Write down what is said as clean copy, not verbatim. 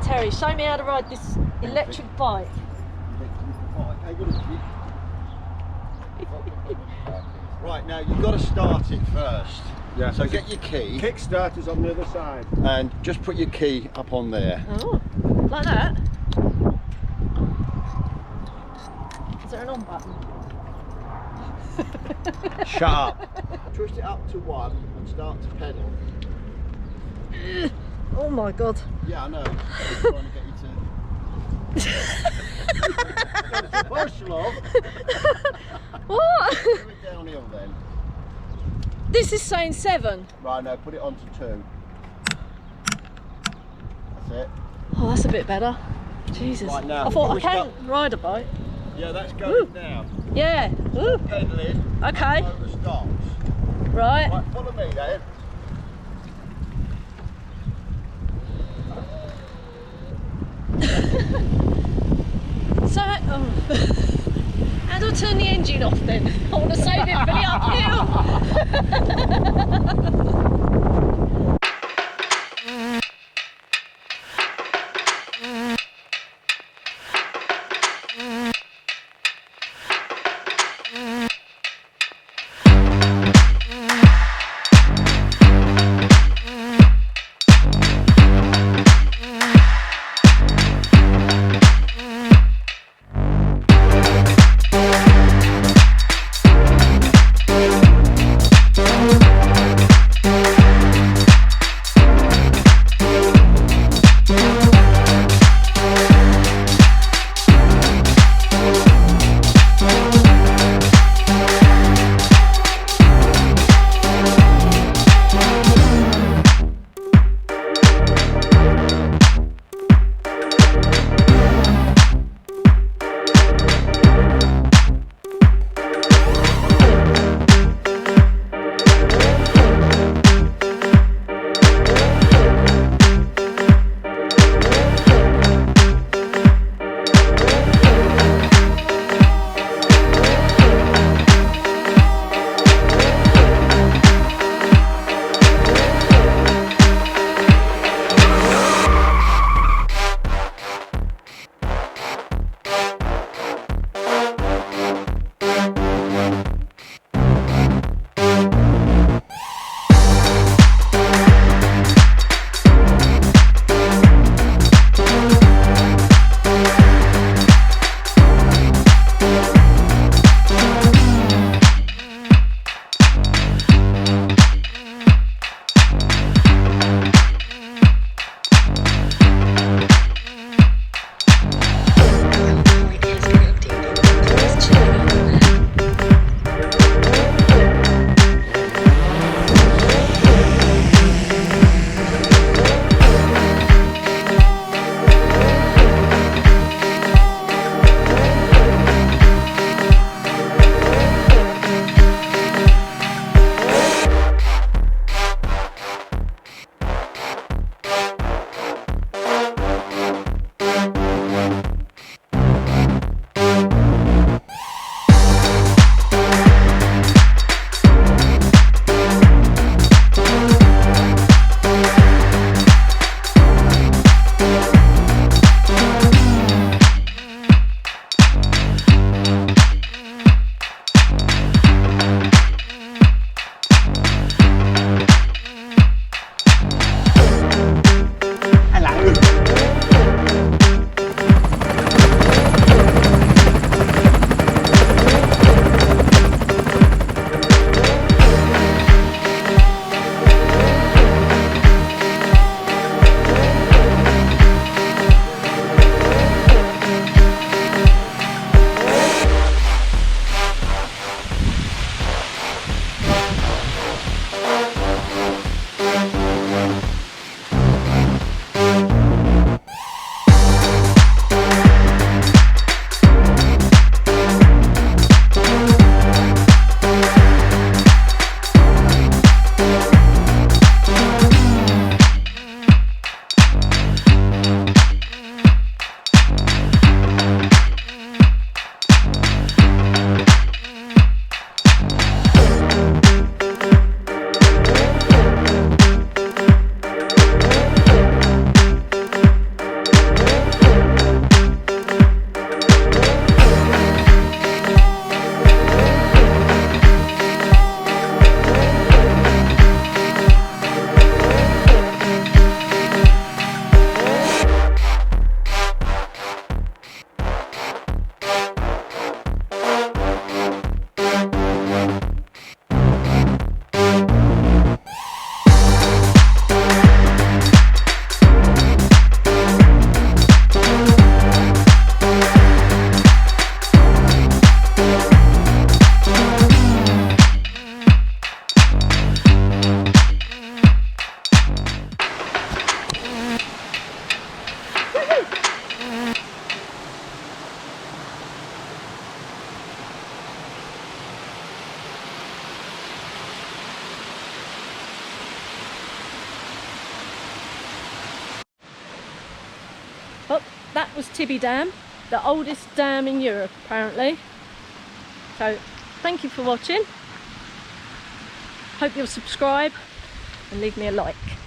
Terry, show me how to ride this electric bike. Right, now you've got to start it first. Yeah. So get your key. Kickstarter's on the other side. And just put your key up on there. Oh, like that? Is there an on button? Shut up. Twist it up to 1 and start to pedal. Oh my god. Yeah, I know. I'm trying to get you to... Push, love. What? Do it downhill then. This is saying 7. Right, now put it on to 2. That's it. Oh, that's a bit better. Jesus. Right, now, I thought I twist can up. ride a bike. Yeah, that's going Woo. now. Yeah. Woo. Pedalling. Okay. And motor stops. Right. Right, follow me then. So, how do I turn the engine off then? I want to save it for the uphill. But that was Tibi Dam, the oldest dam in Europe apparently. So thank you for watching. Hope you'll subscribe and leave me a like.